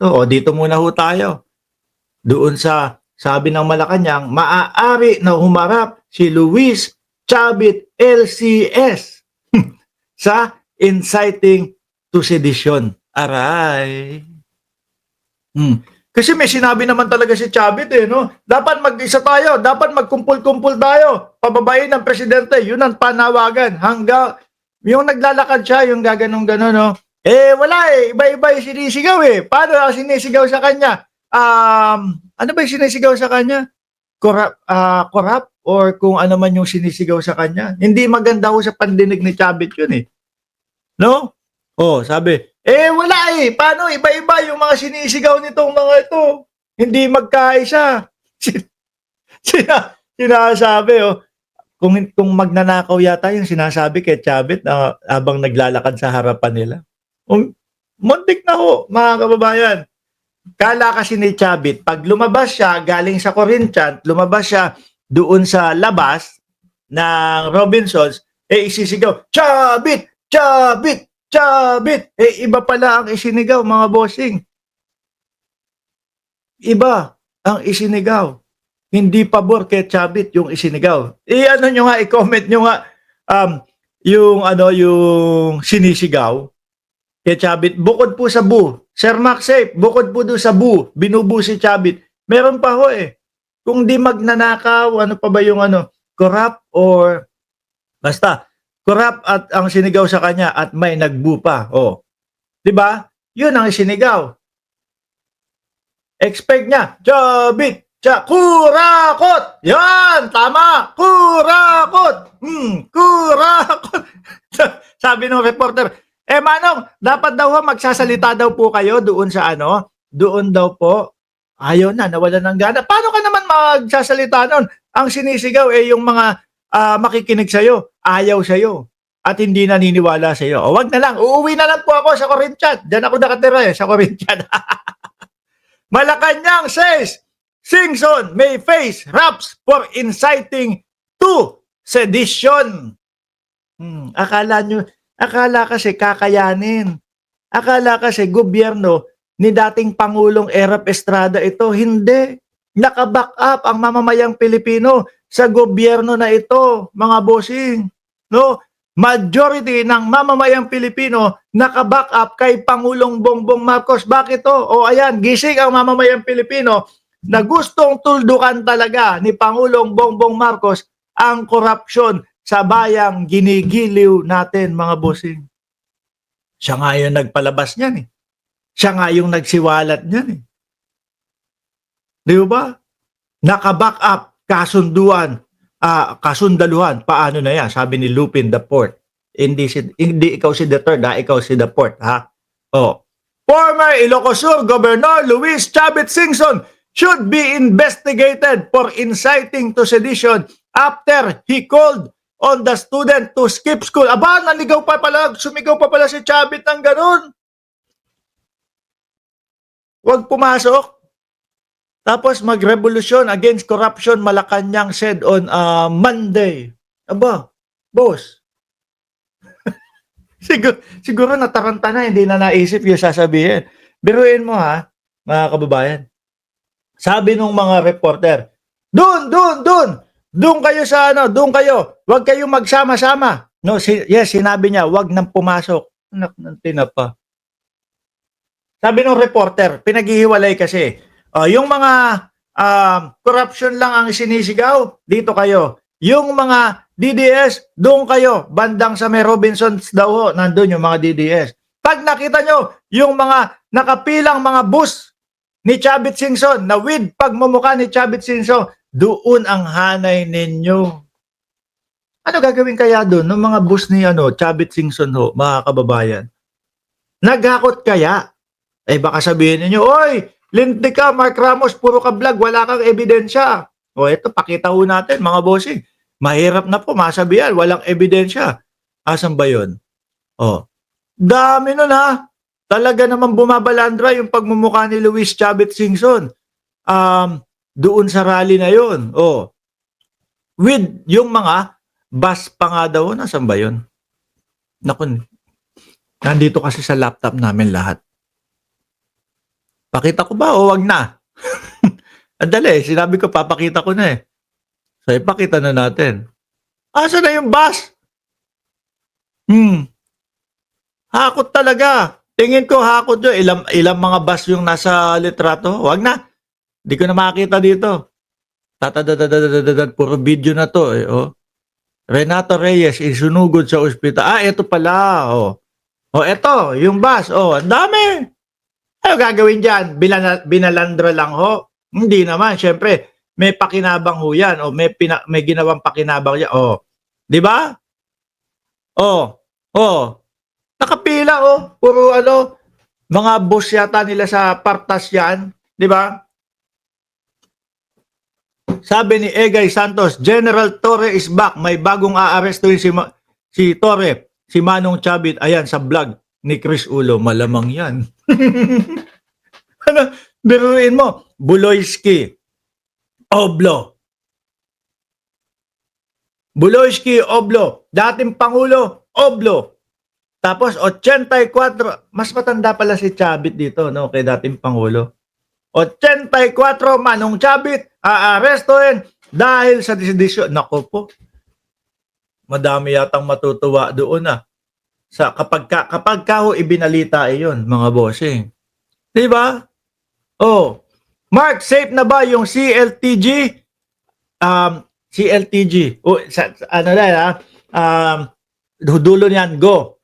O, dito muna ho tayo. Doon sa sabi ng Malacanang, maaari na humarap si Luis Chavit LCS sa inciting to sedition. Aray. Kasi may sinabi naman talaga si Chavit no? Dapat mag-isa tayo, dapat magkumpul-kumpul tayo, pababain ng presidente, yun ang panawagan. Hanggang, yung naglalakad siya, yung gaganong-ganon, no? Wala iba-iba yung sinisigaw Paano ang sinisigaw sa kanya? Ano ba yung sinisigaw sa kanya? Corrupt or kung ano man yung sinisigaw sa kanya. Hindi maganda ho sa pandinig ni Chavit yun No? Sabi, wala Paano iba-iba yung mga sinisigaw nitong mga ito? Hindi magkaisa. Sinasabi, kung magnanakaw yata yung sinasabi kay Chavit na habang naglalakad sa harapan nila. Muntik na ho, mga kababayan. Kala kasi ni Chavit, pag lumabas siya galing sa Corinthians, lumabas siya doon sa labas ng Robinsons, isisigaw, Chavit! Chavit! Chavit! Iba pala ang isinigaw, mga bossing. Iba ang isinigaw. Hindi pabor kay Chavit yung isinigaw. Ano nyo nga, i-comment nyo nga yung sinisigaw kay Chavit. Bukod po sa bu. Sir Max Safe, bukod po doon sa bu, binubu si Chavit. Meron pa ho Kung di magnanakaw, ano pa ba yung corrupt or basta corrupt at ang sinigaw sa kanya at may nagbu pa. 'Di ba? 'Yun ang sinigaw. Expect niya, Chavit, kurakot. Yan, tama. Kurakot. Kurakot. Sabi ng reporter, Manong, dapat daw magsasalita daw po kayo doon sa doon daw po. Ayaw na, nawalan ng gana. Paano ka naman magsasalita noon? Ang sinisigaw yung mga makikinig sa'yo, ayaw sa'yo, at hindi naniniwala sa'yo. Wag na lang, uuwi na lang po ako sa Corinthians. Diyan ako nakatira sa Corinthians. Malacanang says, Singson may face raps for inciting to sedition. Akala kasi kakayanin. Akala kasi gobyerno ni dating Pangulong Erap Estrada ito. Hindi. Naka-back up ang mamamayang Pilipino sa gobyerno na ito, mga bossing. No? Majority ng mamamayang Pilipino naka-back up kay Pangulong Bongbong Marcos. Bakit to? Ayan, gising ang mamamayang Pilipino na gustong tuldukan talaga ni Pangulong Bongbong Marcos ang korupsyon sa bayang ginigiliw natin, mga bossing. Siya nga yung nagpalabas niyan Siya nga yung nagsiwalat niyan Di ba? Naka-back up, kasundaluhan. Paano na yan? Sabi ni Lupin Daport. Hindi ikaw si Duterte, ikaw si Daport, ha? Former Ilocos Sur Governor Luis Chavit Singson should be investigated for inciting to sedition after he called on the student to skip school. Aba, sumigaw pa pala si Chavit ng ganun. Huwag pumasok. Tapos magrevolusyon against corruption, Malacanang said on Monday. Aba, boss. siguro nataranta na, hindi na naisip yung sasabihin. Biruin mo mga kababayan. Sabi nung mga reporter, doon kayo sa doon kayo. Huwag kayong magsama-sama. No, sinabi niya, huwag nang pumasok. Anak ng tinapa. Sabi nung reporter, pinaghihiwalay kasi. Yung mga corruption lang ang sinisigaw, dito kayo. Yung mga DDS, doon kayo. Bandang sa may Robinsons daw, nandun yung mga DDS. Pag nakita nyo, yung mga nakapilang mga bus ni Chavit Singson, na with pagmumukha ni Chavit Singson, doon ang hanay ninyo. Ano gagawin kaya doon ng mga bus ni Chavit Singson mga kababayan? Naghakot kaya? Baka sabihin niyo, oy, lintik ka, Mark Ramos, puro ka vlog, wala kang ebidensya. Ito, pakita ho natin, mga bossing. Mahirap na po, masabihan, walang ebidensya. Asan ba yun? Dami nun Talaga naman bumabalandra yung pagmumukha ni Luis Chavit Singson. Doon sa rally na yun. With yung mga bus pa nga daw, nasan ba yun? Naku, nandito kasi sa laptop namin lahat. Pakita ko ba o wag na? Andali, sinabi ko papakita ko na eh. So, ipakita na natin. Asa na yung bus? Hakot talaga. Tingin ko hakot yun. Ilang mga bus yung nasa litrato. Wag na. Di ko na makita dito. Puro video na to eh. Oh. Renato Reyes isunugod sa ospital. Ito pala. Ito, yung bus. Ang dami. Ano gagawin dyan? Binalandra lang ho? Hindi naman. Siyempre, may pakinabang ho yan. May ginawang pakinabang yan. Di ba? Nakapila puro mga boss yata nila sa partas yan, 'di ba? Sabi ni Egay Santos, General Torre is back. May bagong aarestuhin si Torre, si Manong Chabit. Ayan sa vlog ni Chris Ulo, malamang 'yan. Ano, biruin mo, Buloyski, Oblo. Buloyski, Oblo, dating Pangulo, Oblo. Tapos 84, mas matanda pala si Chabit dito, no, kay dating Pangulo. 84 Manong Chabit aarestuhin dahil sa desisyon. Nako po. Madami yatang matutuwa doon sa kapag ho ibinalita iyon, mga bossing. 'Di ba? Mark, safe na ba yung CLTG? CLTG. Dulo niyan, go.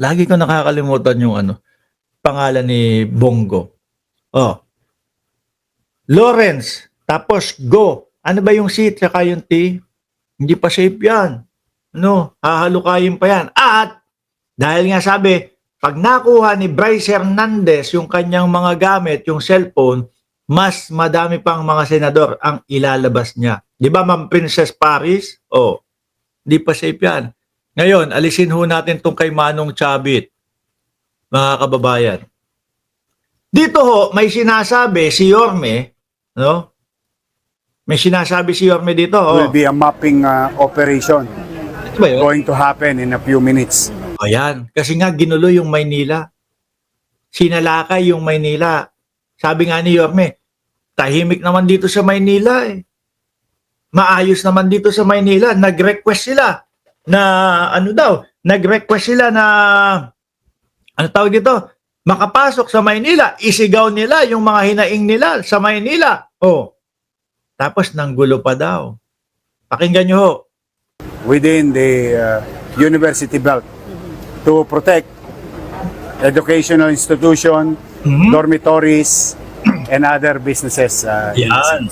Lagi ko nakakalimutan yung pangalan ni Bongo. Lawrence, tapos go. Ano ba yung C tsaka yung T? Hindi pa safe yan. Hahalukayin pa yan. At, dahil nga sabi, pag nakuha ni Bryce Hernandez yung kanyang mga gamit, yung cellphone, mas madami pang mga senador ang ilalabas niya. Di ba, Ma'am Princess Paris? Hindi pa safe yan. Ngayon, alisin ho natin itong kay Manong Chabit, mga kababayan. Dito ho, may sinasabi si Yorme, no? May sinasabi si Yorme dito. Will be a mapping operation Ito ba yun? going to happen in a few minutes. Ayan, kasi nga ginulo yung Maynila. Sinalakay yung Maynila. Sabi nga ni Yorme, tahimik naman dito sa Maynila eh. Maayos naman dito sa Maynila. Nag-request sila na nag-request sila na tawag dito? Makapasok sa Maynila, isigaw nila yung mga hinaing nila sa Maynila. Tapos nanggulo pa daw. Pakinggan nyo ho. Within the university belt to protect educational institution, dormitories, and other businesses. Yan.